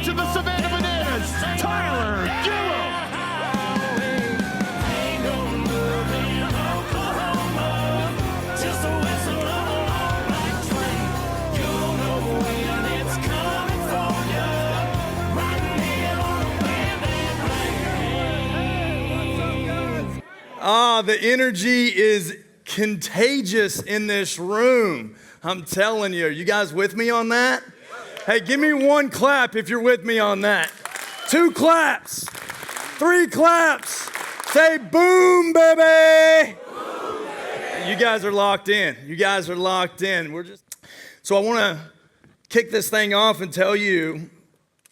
coach of the Savannah Bananas, Tyler Gillum. The energy is contagious in this room. I'm telling you. Are you guys with me on that? Hey, give me one clap if you're with me on that. 2 claps. 3 claps. Say boom, baby. Boom, baby. You guys are locked in. You guys are locked in. So I want to kick this thing off and tell you,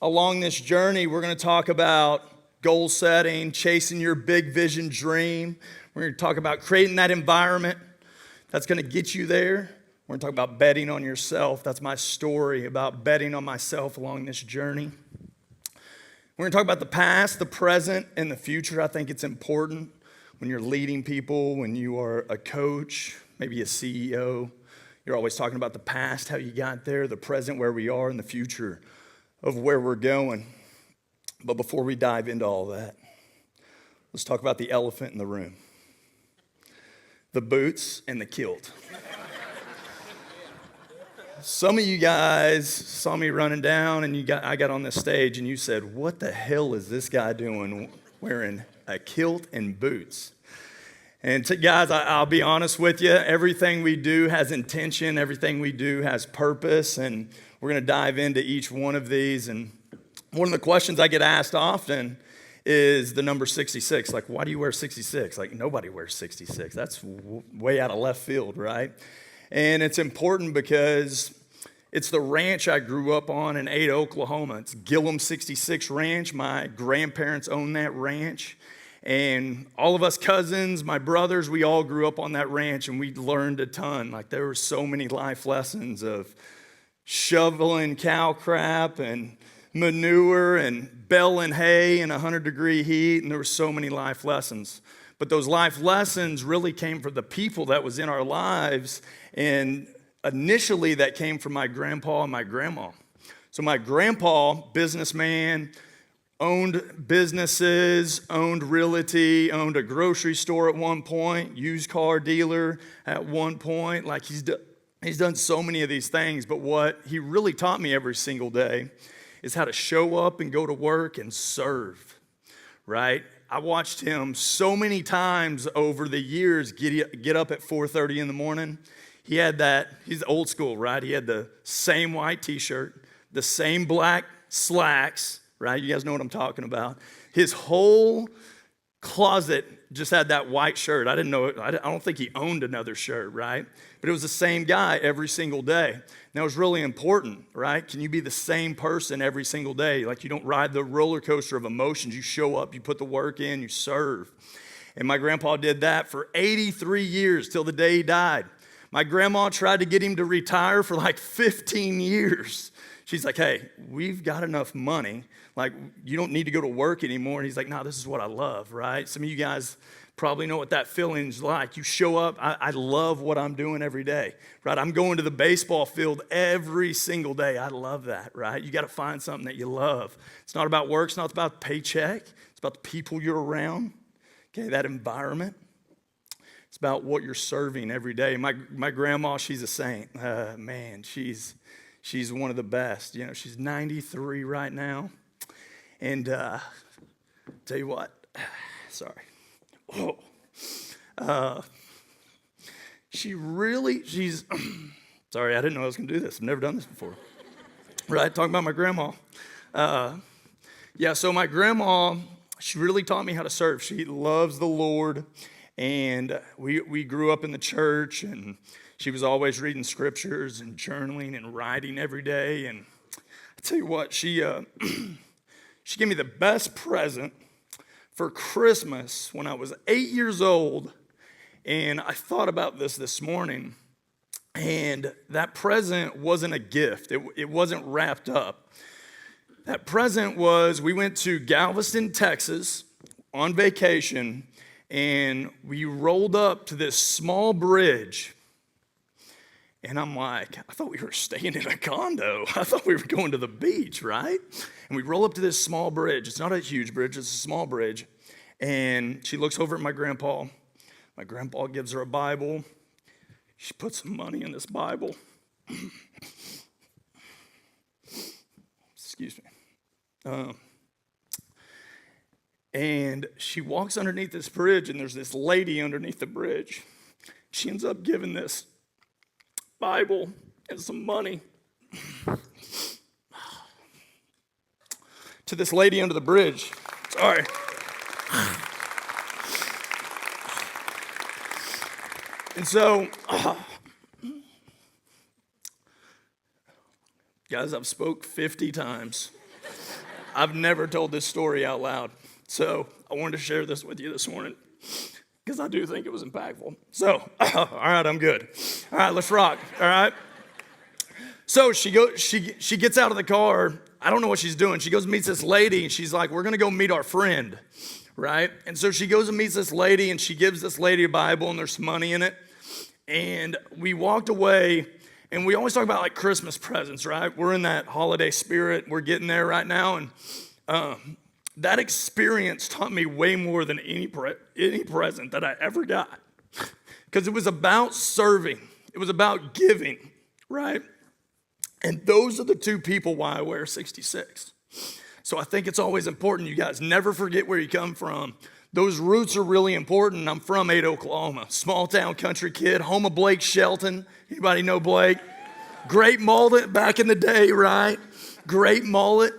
along this journey, we're going to talk about goal setting, chasing your big vision dream. We're going to talk about creating that environment that's going to get you there. We're going to talk about betting on yourself. That's my story about betting on myself along this journey. We're going to talk about the past, the present, and the future. I think it's important when you're leading people, when you are a coach, maybe a CEO. You're always talking about the past, how you got there, the present, where we are, and the future of where we're going. But before we dive into all that, let's talk about the elephant in the room. The boots and the kilt. Some of you guys saw me running down and I got on this stage and you said, what the hell is this guy doing wearing a kilt and boots? And guys, I'll be honest with you, everything we do has intention, everything we do has purpose, and we're going to dive into each one of these. And one of the questions I get asked often is the number 66. Like, why do you wear 66? Like, nobody wears 66. That's way out of left field, right? And it's important because it's the ranch I grew up on in Ada, Oklahoma. It's Gillum 66 Ranch. My grandparents owned that ranch. And all of us cousins, my brothers, we all grew up on that ranch, and we learned a ton. Like, there were so many life lessons of shoveling cow crap and manure and baling hay in 100-degree heat, and there were so many life lessons. But those life lessons really came from the people that was in our lives, and initially that came from my grandpa and my grandma. So my grandpa, businessman, owned businesses, owned realty, owned a grocery store at one point, used car dealer at one point. Like, he's done so many of these things, but what he really taught me every single day is how to show up and go to work and serve, right? I watched him so many times over the years get up at 4:30 in the morning. He's old school, right? He had the same white t-shirt, the same black slacks, right? You guys know what I'm talking about. His whole closet just had that white shirt. I don't think he owned another shirt, right? But it was the same guy every single day. And that was really important, right? Can you be the same person every single day? Like, you don't ride the roller coaster of emotions. You show up, you put the work in, you serve. And my grandpa did that for 83 years till the day he died. My grandma tried to get him to retire for like 15 years. She's like, hey, we've got enough money. Like, you don't need to go to work anymore. And he's like, no, this is what I love, right? Some of you guys probably know what that feeling's like. You show up, I love what I'm doing every day, right? I'm going to the baseball field every single day. I love that, right? You got to find something that you love. It's not about work. It's not about paycheck. It's about the people you're around, okay, that environment. It's about what you're serving every day. My grandma, she's a saint. Man, she's one of the best. You know, she's 93 right now. And tell you what, sorry. She's, sorry, I didn't know I was going to do this. I've never done this before. Right, talking about my grandma. So my grandma, she really taught me how to serve. She loves the Lord, and we grew up in the church, and she was always reading scriptures and journaling and writing every day. And I tell you what, she gave me the best present for Christmas when I was 8 years old, and I thought about this morning, and that present wasn't a gift. It wasn't wrapped up. That present was, we went to Galveston, Texas on vacation, and we rolled up to this small bridge, And I'm like, I thought we were staying in a condo. I thought we were going to the beach, right? And we roll up to this small bridge. It's not a huge bridge, it's a small bridge. And she looks over at my grandpa. My grandpa gives her a Bible. She puts some money in this Bible. Excuse me. And she walks underneath this bridge, and there's this lady underneath the bridge. She ends up giving this Bible and some money to this lady under the bridge. Sorry. And so, guys, I've spoke 50 times. I've never told this story out loud. So I wanted to share this with you this morning because I do think it was impactful. So, all right, I'm good. All right, let's rock. All right. So she gets out of the car. I don't know what she's doing. She goes and meets this lady, and she's like, we're going to go meet our friend, right? And so she goes and meets this lady, and she gives this lady a Bible, and there's some money in it. And we walked away, and we always talk about like Christmas presents, right? We're in that holiday spirit. We're getting there right now, and that experience taught me way more than any present that I ever got, because it was about serving. It was about giving, right? And those are the two people why I wear 66. So I think it's always important, you guys, never forget where you come from. Those roots are really important. I'm from Ada, Oklahoma, small town country kid, home of Blake Shelton. Anybody know Blake? Great mullet back in the day, right? Great mullet.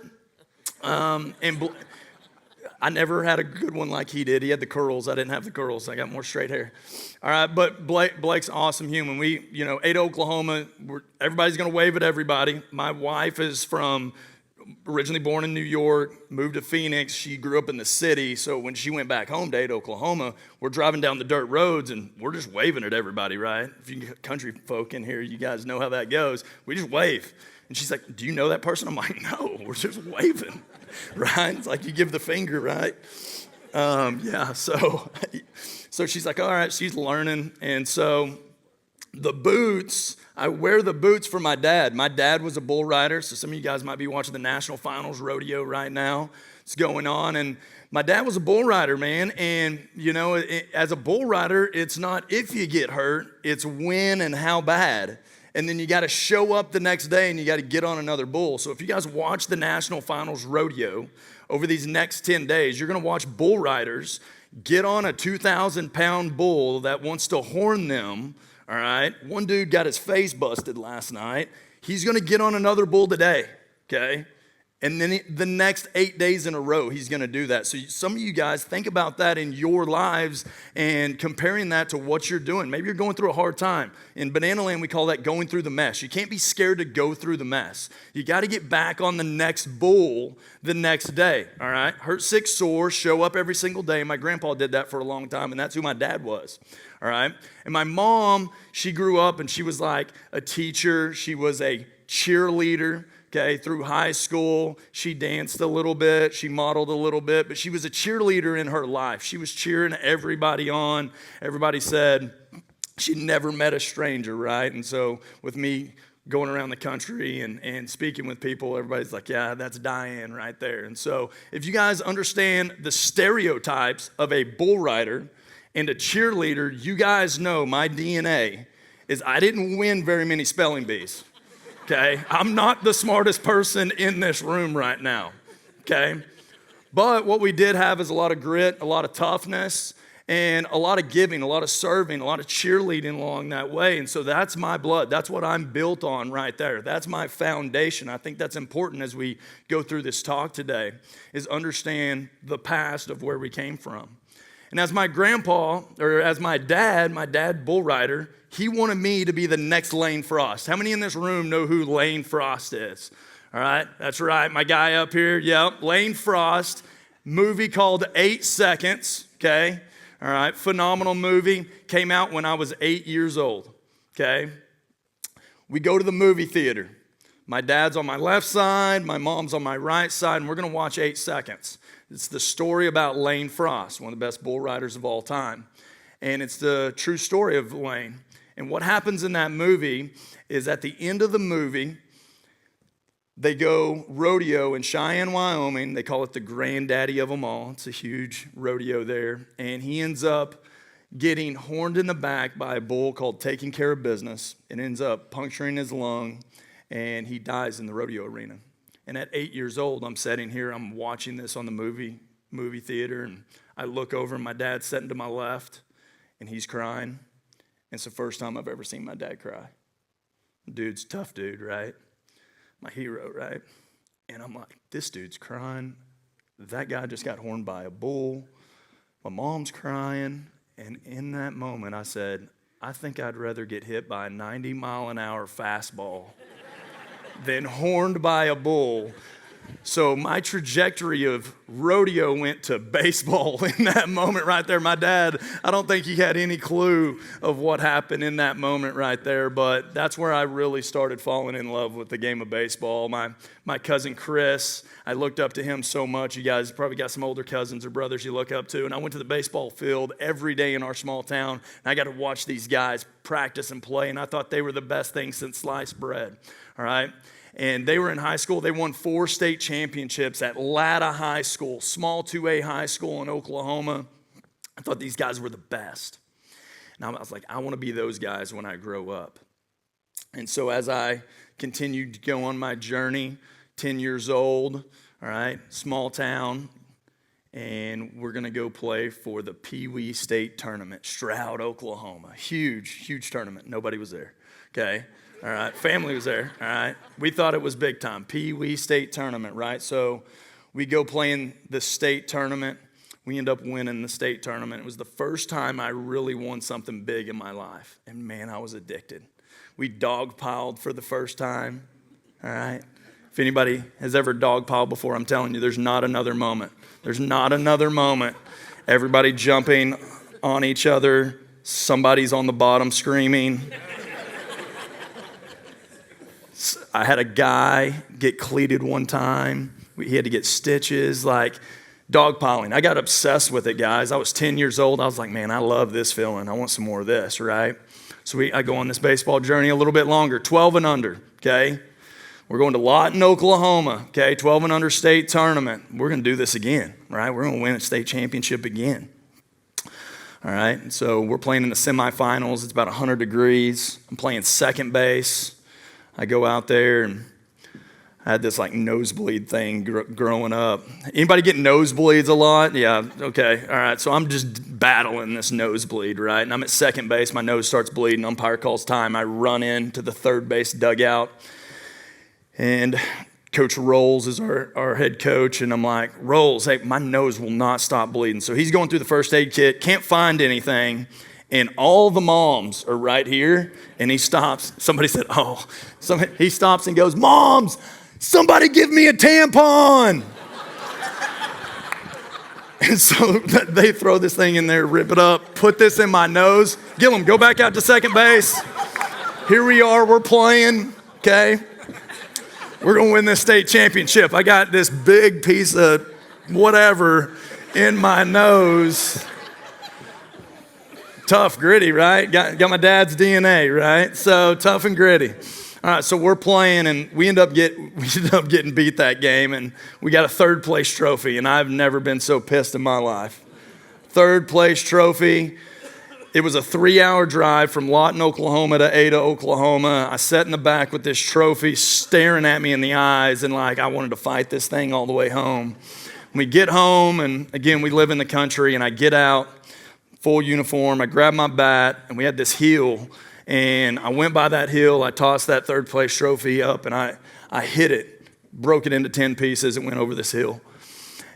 I never had a good one like he did. He had the curls. I didn't have the curls. I got more straight hair. All right, but Blake's an awesome human. We, Ada, Oklahoma, everybody's going to wave at everybody. My wife is originally born in New York, moved to Phoenix. She grew up in the city, so when she went back home to Ada, Oklahoma, we're driving down the dirt roads, and we're just waving at everybody, right? If you country folk in here, you guys know how that goes. We just wave. And she's like, do you know that person? I'm like, no, we're just waving, right? It's like you give the finger, right? So she's like, all right, she's learning. And so the boots, I wear the boots for my dad. My dad was a bull rider, so some of you guys might be watching the National Finals Rodeo right now. It's going on, and my dad was a bull rider, man. And, as a bull rider, it's not if you get hurt, it's when and how bad. And then you got to show up the next day and you got to get on another bull. So if you guys watch the National Finals Rodeo over these next 10 days, you're going to watch bull riders get on a 2,000-pound bull that wants to horn them, all right? One dude got his face busted last night. He's going to get on another bull today, okay? And then the next 8 days in a row, he's going to do that. So some of you guys, think about that in your lives and comparing that to what you're doing. Maybe you're going through a hard time. In Banana Land, we call that going through the mess. You can't be scared to go through the mess. You got to get back on the next bull the next day, all right? Hurt, sick, sore, show up every single day. My grandpa did that for a long time, and that's who my dad was, all right? And my mom, she grew up, and she was like a teacher. She was a cheerleader. Okay, through high school, she danced a little bit, she modeled a little bit, but she was a cheerleader in her life. She was cheering everybody on. Everybody said she never met a stranger, right? And so with me going around the country and speaking with people, everybody's like, yeah, that's Diane right there. And so if you guys understand the stereotypes of a bull rider and a cheerleader, you guys know my DNA is I didn't win very many spelling bees. Okay, I'm not the smartest person in this room right now, okay? But what we did have is a lot of grit, a lot of toughness, and a lot of giving, a lot of serving, a lot of cheerleading along that way. And so that's my blood. That's what I'm built on right there. That's my foundation. I think that's important as we go through this talk today, is understand the past of where we came from. And as my dad, bull rider, he wanted me to be the next Lane Frost. How many in this room know who Lane Frost is? All right, that's right, my guy up here, yep, Lane Frost, movie called 8 Seconds, okay? All right, phenomenal movie, came out when I was 8 years old, okay? We go to the movie theater. My dad's on my left side, my mom's on my right side, and we're gonna watch 8 Seconds. It's the story about Lane Frost, one of the best bull riders of all time. And it's the true story of Lane. And what happens in that movie is at the end of the movie, they go rodeo in Cheyenne, Wyoming. They call it the granddaddy of them all. It's a huge rodeo there. And he ends up getting horned in the back by a bull called Taking Care of Business. It ends up puncturing his lung, and he dies in the rodeo arena. And at 8 years old, I'm sitting here, I'm watching this on the movie theater, and I look over, and my dad's sitting to my left, and he's crying. It's the first time I've ever seen my dad cry. Dude's a tough dude, right? My hero, right? And I'm like, this dude's crying. That guy just got horned by a bull. My mom's crying. And in that moment, I said, I think I'd rather get hit by a 90-mile-an-hour fastball than horned by a bull. So my trajectory of rodeo went to baseball in that moment right there. My dad, I don't think he had any clue of what happened in that moment right there, but that's where I really started falling in love with the game of baseball. My cousin Chris, I looked up to him so much. You guys probably got some older cousins or brothers you look up to, and I went to the baseball field every day in our small town, and I got to watch these guys practice and play, and I thought they were the best thing since sliced bread, all right? And they were in high school. They won 4 state championships at Latta High School, small 2A high school in Oklahoma. I thought these guys were the best. And I was like, I want to be those guys when I grow up. And so as I continued to go on my journey, 10 years old, all right, small town, and we're going to go play for the Pee Wee State Tournament, Stroud, Oklahoma. Huge tournament. Nobody was there, okay? All right, family was there, all right? We thought it was big time, Pee Wee State Tournament, right? So we go play in the state tournament. We end up winning the state tournament. It was the first time I really won something big in my life. And man, I was addicted. We dogpiled for the first time, all right? If anybody has ever dogpiled before, I'm telling you, there's not another moment. There's not another moment. Everybody jumping on each other. Somebody's on the bottom screaming. I had a guy get cleated one time. He had to get stitches, like dogpiling. I got obsessed with it, guys. I was 10 years old. I was like, man, I love this feeling. I want some more of this, right? So I go on this baseball journey a little bit longer, 12 and under, okay? We're going to Lawton, Oklahoma, okay? 12 and under state tournament. We're going to do this again, right? We're going to win a state championship again. All right, so we're playing in the semifinals. It's about 100 degrees. I'm playing second base. I go out there, and I had this like nosebleed thing growing up. Anybody get nosebleeds a lot? Yeah, okay, all right. So I'm just battling this nosebleed, right? And I'm at second base. My nose starts bleeding. Umpire calls time. I run into the third base dugout, and Coach Rolls is our head coach, and I'm like, Rolls, hey, my nose will not stop bleeding. So he's going through the first aid kit, can't find anything. And all the moms are right here, and he stops. Somebody said, he stops and goes, Moms, somebody give me a tampon. And so they throw this thing in there, rip it up, put this in my nose. Gillum, go back out to second base. Here we are, we're playing, okay? We're going to win this state championship. I got this big piece of whatever in my nose. Tough, gritty, right? Got my dad's DNA, right? So tough and gritty. All right, so we're playing, and we end up getting beat that game, and we got a third place trophy, and I've never been so pissed in my life. Third place trophy. It was a 3-hour drive from Lawton, Oklahoma to Ada, Oklahoma. I sat in the back with this trophy staring at me in the eyes, and like I wanted to fight this thing all the way home. We get home, and again, we live in the country, and I get out, full uniform, I grab my bat, and we had this hill, and I went by that hill, I tossed that third place trophy up, and I hit it, broke it into 10 pieces, and went over this hill.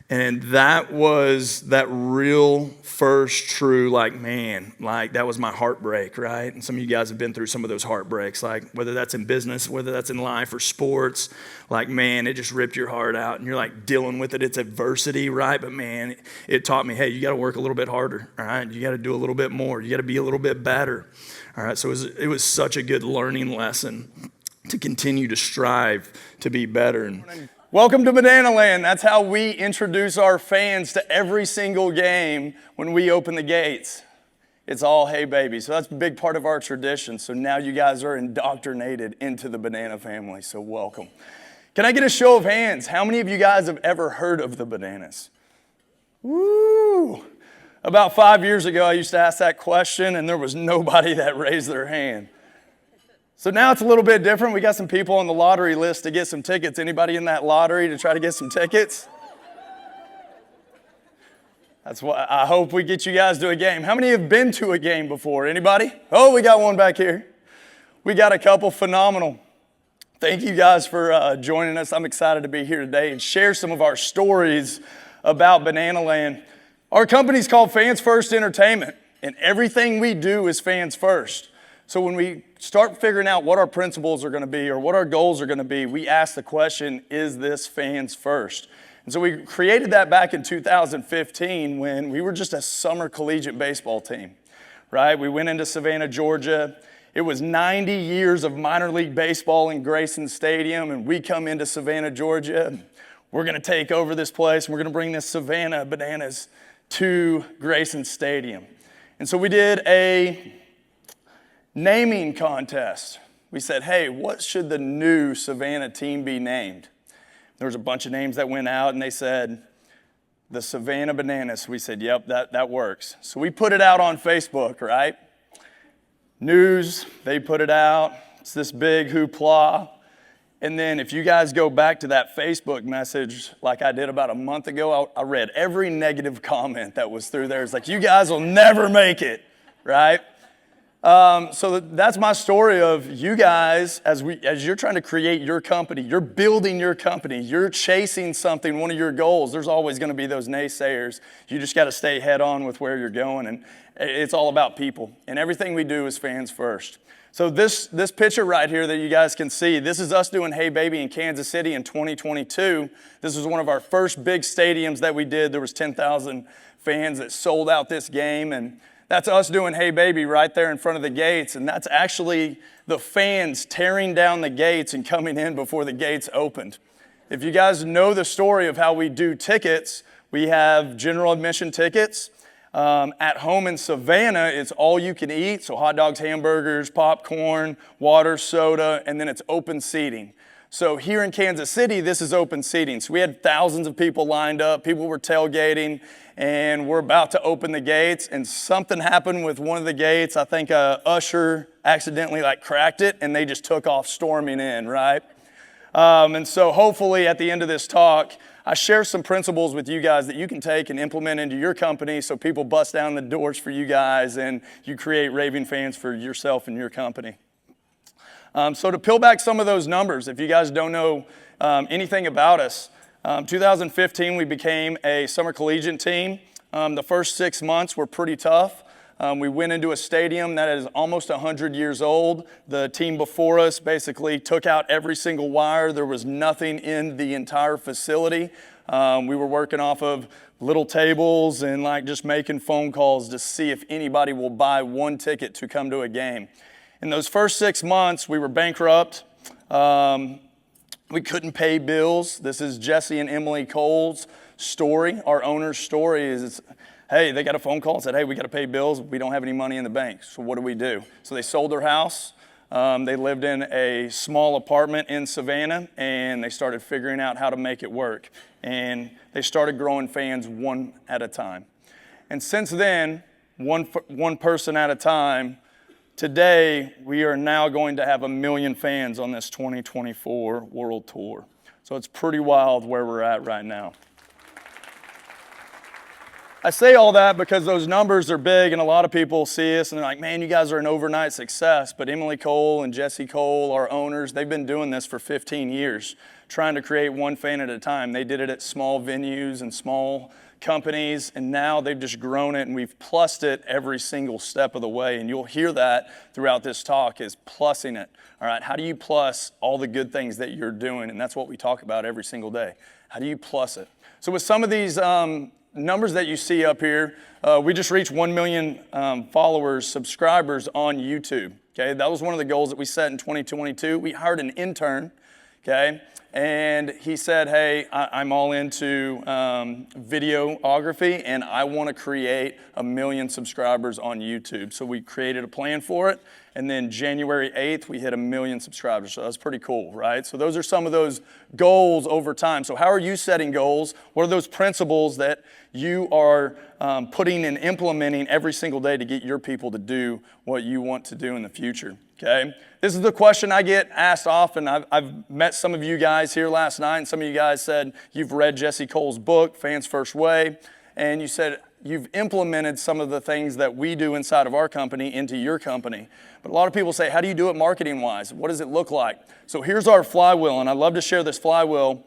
And that was that real first true, like, man, like that was my heartbreak, right? And some of you guys have been through some of those heartbreaks, like whether that's in business, whether that's in life or sports, like, man, it just ripped your heart out and you're like dealing with it. It's adversity, right? But man, it taught me, hey, you got to work a little bit harder, all right? You got to do a little bit more. You got to be a little bit better, all right? So it was such a good learning lesson to continue to strive to be better. And welcome to Banana Land. That's how we introduce our fans to every single game when we open the gates. It's all hey baby. So that's a big part of our tradition. So now you guys are indoctrinated into the banana family. So welcome. Can I get a show of hands? How many of you guys have ever heard of the Bananas? Woo! About 5 years ago, I used to ask that question, and there was nobody that raised their hand. So now it's a little bit different. We got some people on the lottery list to get some tickets. Anybody in that lottery to try to get some tickets? That's why I hope we get you guys to a game. How many have been to a game before? Anybody? Oh, we got one back here. We got a couple. Phenomenal. Thank you guys for joining us. I'm excited to be here today and share some of our stories about Banana Land. Our company's called Fans First Entertainment, and everything we do is fans first. So when we start figuring out what our principles are going to be or what our goals are going to be, we ask the question, is this fans first? And so we created that back in 2015 when we were just a summer collegiate baseball team, right? We went into Savannah, Georgia. It was 90 years of minor league baseball in Grayson Stadium, and we come into Savannah, Georgia. We're going to take over this place, and we're going to bring this Savannah Bananas to Grayson Stadium. And so we did a naming contest. We said, hey, what should the new Savannah team be named? There was a bunch of names that went out, and they said, the Savannah Bananas. We said, yep, that works. So we put it out on Facebook, right? News, they put it out. It's this big hoopla. And then if you guys go back to that Facebook message like I did about a month ago, I read every negative comment that was through there. It's like, you guys will never make it, right? So that's my story of you guys, as you're trying to create your company, you're building your company, you're chasing something, one of your goals, there's always going to be those naysayers. You just got to stay head on with where you're going, and it's all about people. And everything we do is fans first. So this picture right here that you guys can see, this is us doing Hey Baby in Kansas City in 2022. This was one of our first big stadiums that we did. There was 10,000 fans that sold out this game, and that's us doing Hey Baby right there in front of the gates, and that's actually the fans tearing down the gates and coming in before the gates opened. If you guys know the story of how we do tickets, we have general admission tickets. At home in Savannah, it's all you can eat, so hot dogs, hamburgers, popcorn, water, soda, and then it's open seating. So here in Kansas City, this is open seating. So we had thousands of people lined up, people were tailgating, and we're about to open the gates, and something happened with one of the gates. I think a usher accidentally cracked it, and they just took off storming in, right? And so hopefully at the end of this talk, I share some principles with you guys that you can take and implement into your company so people bust down the doors for you guys and you create raving fans for yourself and your company. So to peel back some of those numbers, if you guys don't know anything about us, 2015 we became a summer collegiate team. The first 6 months were pretty tough. We went into a stadium that is almost 100 years old. The team before us basically took out every single wire. There was nothing in the entire facility. We were working off of little tables and just making phone calls to see if anybody will buy one ticket to come to a game. In those first 6 months, we were bankrupt. We couldn't pay bills. This is Jesse and Emily Cole's story. Our owner's story is, hey, they got a phone call and said, hey, we got to pay bills. We don't have any money in the bank. So what do? So they sold their house. They lived in a small apartment in Savannah, and they started figuring out how to make it work. And they started growing fans one at a time. And since then, one person at a time, today we are now going to have 1 million fans on this 2024 World Tour. So it's pretty wild where we're at right now. I say all that because those numbers are big, and a lot of people see us and they're like, man, you guys are an overnight success. But Emily Cole and Jesse Cole, our owners, they've been doing this for 15 years, trying to create one fan at a time. They did it at small venues and small companies, and now they've just grown it, and we've plussed it every single step of the way. And you'll hear that throughout this talk is plussing it. All right, how do you plus all the good things that you're doing? And that's what we talk about every single day. How do you plus it? So with some of these numbers that you see up here, we just reached 1 million followers, subscribers on YouTube. Okay, that was one of the goals that we set in 2022. We hired an intern, okay? And he said, hey, I'm all into videography, and I want to create 1 million subscribers on YouTube. So we created a plan for it, and then January 8th, we hit 1 million subscribers. So that's pretty cool, right? So those are some of those goals over time. So how are you setting goals? What are those principles that you are putting and implementing every single day to get your people to do what you want to do in the future? Okay, this is the question I get asked often. I've met some of you guys here last night, and some of you guys said you've read Jesse Cole's book, Fans First Way, and you said you've implemented some of the things that we do inside of our company into your company. But a lot of people say, how do you do it marketing-wise? What does it look like? So here's our flywheel, and I love to share this flywheel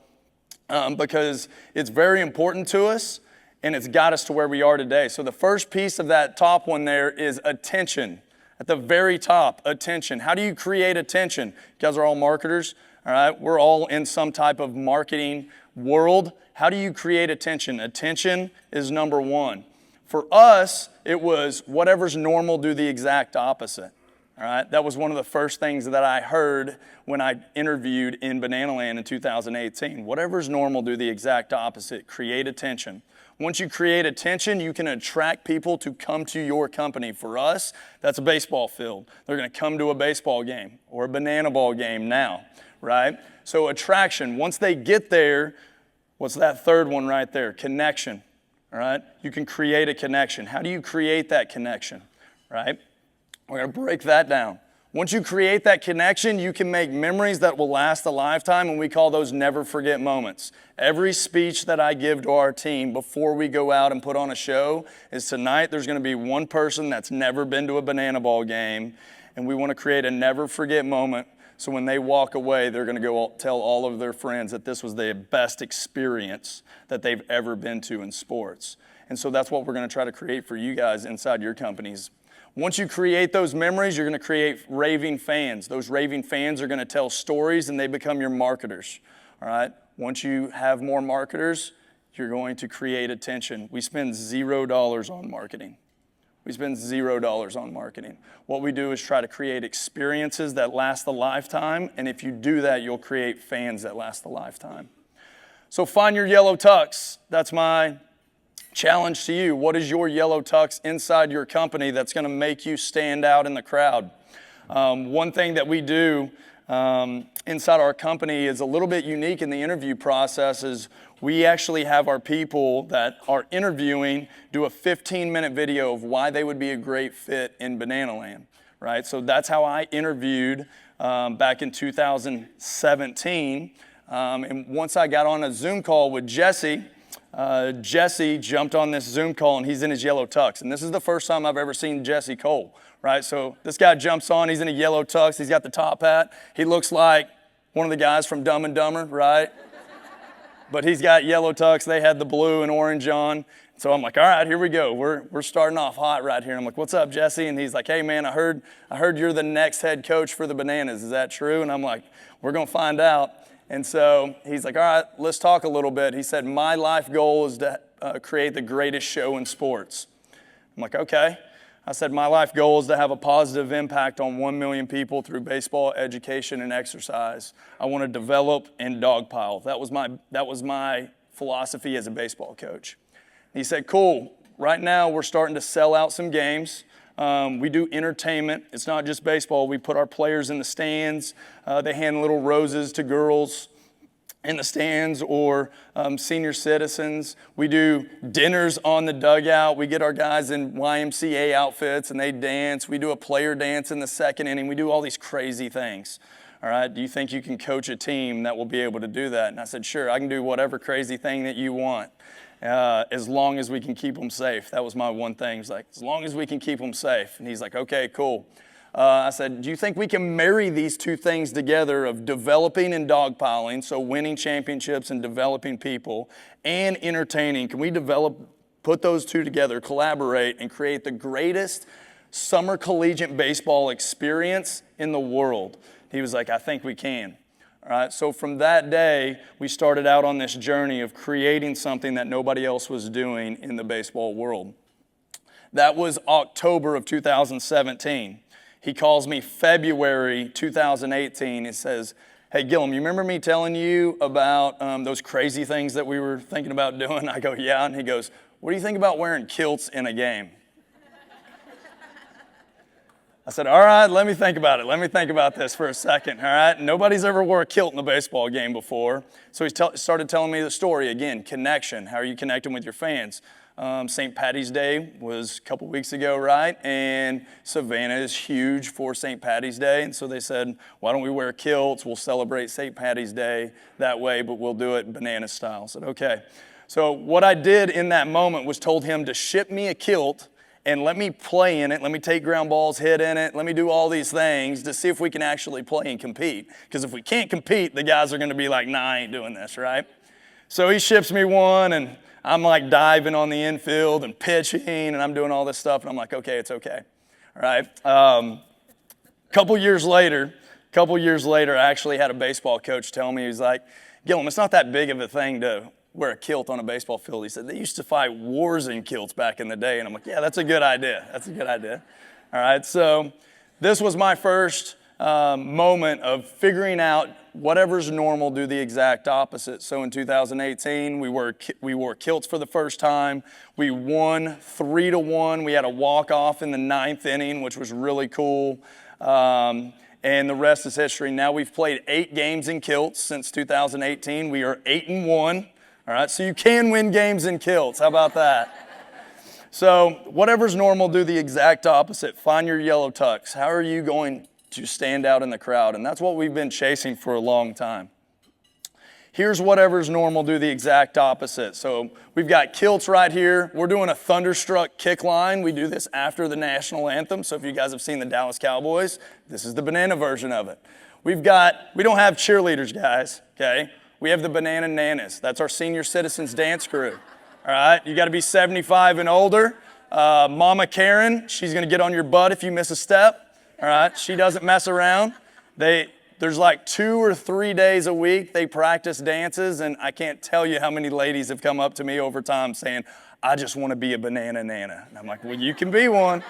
because it's very important to us, and it's got us to where we are today. So the first piece of that top one there is attention. At the very top, attention. How do you create attention? You guys are all marketers, all right? We're all in some type of marketing world. How do you create attention? Attention is number one. For us, it was whatever's normal, do the exact opposite, all right? That was one of the first things that I heard when I interviewed in Banana Land in 2018. Whatever's normal, do the exact opposite. Create attention. Once you create attention, you can attract people to come to your company. For us, that's a baseball field. They're going to come to a baseball game or a banana ball game now, right? So attraction, once they get there, what's that third one right there? Connection, all right? You can create a connection. How do you create that connection, right? We're going to break that down. Once you create that connection, you can make memories that will last a lifetime, and we call those never forget moments. Every speech that I give to our team before we go out and put on a show is tonight there's going to be one person that's never been to a banana ball game, and we want to create a never forget moment so when they walk away, they're going to go tell all of their friends that this was the best experience that they've ever been to in sports. And so that's what we're going to try to create for you guys inside your companies. Once you create those memories, you're going to create raving fans. Those raving fans are going to tell stories, and they become your marketers, all right? Once you have more marketers, you're going to create attention. We spend $0 on marketing. We spend $0 on marketing. What we do is try to create experiences that last a lifetime, and if you do that, you'll create fans that last a lifetime. So find your yellow tux. That's my challenge to you. What is your yellow tux inside your company that's going to make you stand out in the crowd? One thing that we do inside our company is a little bit unique in the interview process is we actually have our people that are interviewing do a 15-minute video of why they would be a great fit in Banana Land, right? So that's how I interviewed back in 2017. And once I got on a Zoom call with Jesse, Jesse jumped on this Zoom call, and he's in his yellow tux. And this is the first time I've ever seen Jesse Cole, right? So this guy jumps on, he's in a yellow tux, he's got the top hat. He looks like one of the guys from Dumb and Dumber, right? But he's got yellow tux, they had the blue and orange on. So I'm like, all right, here we go. We're starting off hot right here. I'm like, what's up, Jesse? And he's like, hey, man, I heard you're the next head coach for the Bananas. Is that true? And I'm like, we're going to find out. And so he's like, all right, let's talk a little bit. He said, my life goal is to create the greatest show in sports. I'm like, okay. I said, my life goal is to have a positive impact on 1 million people through baseball, education, and exercise. I want to develop and dogpile. That was my philosophy as a baseball coach. He said, cool. Right now we're starting to sell out some games. We do entertainment. It's not just baseball. We put our players in the stands. They hand little roses to girls in the stands or senior citizens. We do dinners on the dugout. We get our guys in YMCA outfits and they dance. We do a player dance in the second inning. We do all these crazy things. All right, do you think you can coach a team that will be able to do that? And I said, sure, I can do whatever crazy thing that you want. As long as we can keep them safe. That was my one thing. He's like, as long as we can keep them safe. And he's like, okay, cool. I said, do you think we can marry these two things together of developing and dogpiling, so winning championships and developing people, and entertaining? Can we put those two together, collaborate, and create the greatest summer collegiate baseball experience in the world? He was like, I think we can. All right, so from that day, we started out on this journey of creating something that nobody else was doing in the baseball world. That was October of 2017. He calls me February 2018. He says, hey, Gillum, you remember me telling you about those crazy things that we were thinking about doing? I go, yeah. And he goes, what do you think about wearing kilts in a game? I said, all right, let me think about it. Let me think about this for a second, all right? Nobody's ever wore a kilt in a baseball game before. So he started telling me the story. Again, connection. How are you connecting with your fans? St. Patty's Day was a couple weeks ago, right? And Savannah is huge for St. Patty's Day. And so they said, why don't we wear kilts? We'll celebrate St. Patty's Day that way, but we'll do it banana style. I said, okay. So what I did in that moment was told him to ship me a kilt and let me play in it, let me take ground balls, hit in it, let me do all these things to see if we can actually play and compete. Because if we can't compete, the guys are going to be like, nah, I ain't doing this, right? So he ships me one, and I'm like diving on the infield and pitching, and I'm doing all this stuff, and I'm like, okay, it's okay, all right? Couple years later, I actually had a baseball coach tell me, he's like, Gillum, it's not that big of a thing to wear a kilt on a baseball field. He said, they used to fight wars in kilts back in the day. And I'm like, yeah, that's a good idea. That's a good idea. All right, so this was my first moment of figuring out whatever's normal, do the exact opposite. So in 2018, we wore kilts for the first time. We won 3-1. We had a walk-off in the 9th inning, which was really cool. And the rest is history. Now we've played 8 games in kilts since 2018. We are 8-1. All right, so you can win games in kilts. How about that? So whatever's normal, do the exact opposite. Find your yellow tux. How are you going to stand out in the crowd? And that's what we've been chasing for a long time. Here's whatever's normal, do the exact opposite. So we've got kilts right here. We're doing a thunderstruck kick line. We do this after the national anthem. So if you guys have seen the Dallas Cowboys, this is the banana version of it. We don't have cheerleaders, guys, okay? We have the Banana Nanas. That's our senior citizens dance crew. All right, you got to be 75 and older. Mama Karen, she's going to get on your butt if you miss a step. All right, she doesn't mess around. There's like 2 or 3 days a week they practice dances, and I can't tell you how many ladies have come up to me over time saying, I just want to be a Banana Nana. And I'm like, well, you can be one.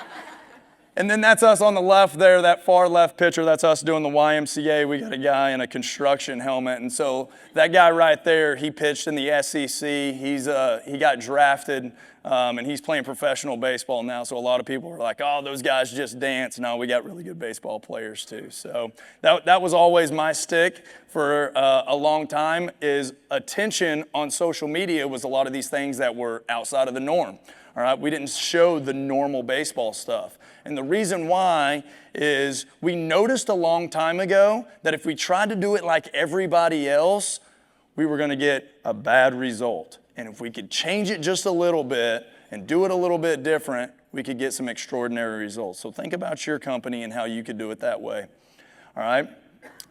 And then that's us on the left there, that far left picture, that's us doing the YMCA. We got a guy in a construction helmet. And so that guy right there, he pitched in the SEC. He got drafted, and he's playing professional baseball now. So a lot of people are like, oh, those guys just dance. No, we got really good baseball players too. So that was always my stick for a long time, is attention on social media was a lot of these things that were outside of the norm. All right, we didn't show the normal baseball stuff. And the reason why is we noticed a long time ago that if we tried to do it like everybody else, we were going to get a bad result. And if we could change it just a little bit and do it a little bit different, we could get some extraordinary results. So think about your company and how you could do it that way. All right.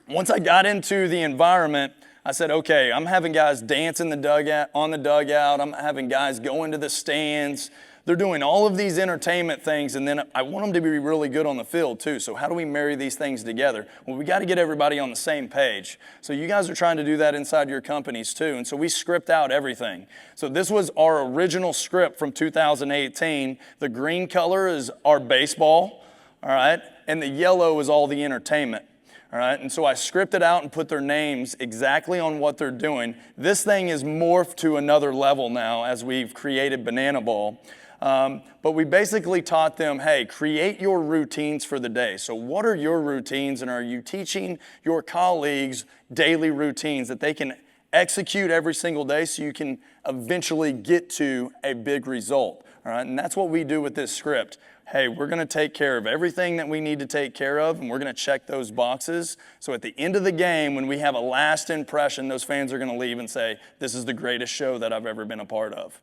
Once I got into the environment, I said, okay, I'm having guys dance in the dugout, on the dugout. I'm having guys go into the stands. They're doing all of these entertainment things, and then I want them to be really good on the field too. So how do we marry these things together? Well, we got to get everybody on the same page. So you guys are trying to do that inside your companies too. And so we script out everything. So this was our original script from 2018. The green color is our baseball, all right? And the yellow is all the entertainment. All right, and so I scripted out and put their names exactly on what they're doing. This thing is morphed to another level now as we've created Banana Ball. But we basically taught them, hey, create your routines for the day. So what are your routines, and are you teaching your colleagues daily routines that they can execute every single day so you can eventually get to a big result? All right, and that's what we do with this script. Hey, we're going to take care of everything that we need to take care of, and we're going to check those boxes. So at the end of the game, when we have a last impression, those fans are going to leave and say, this is the greatest show that I've ever been a part of.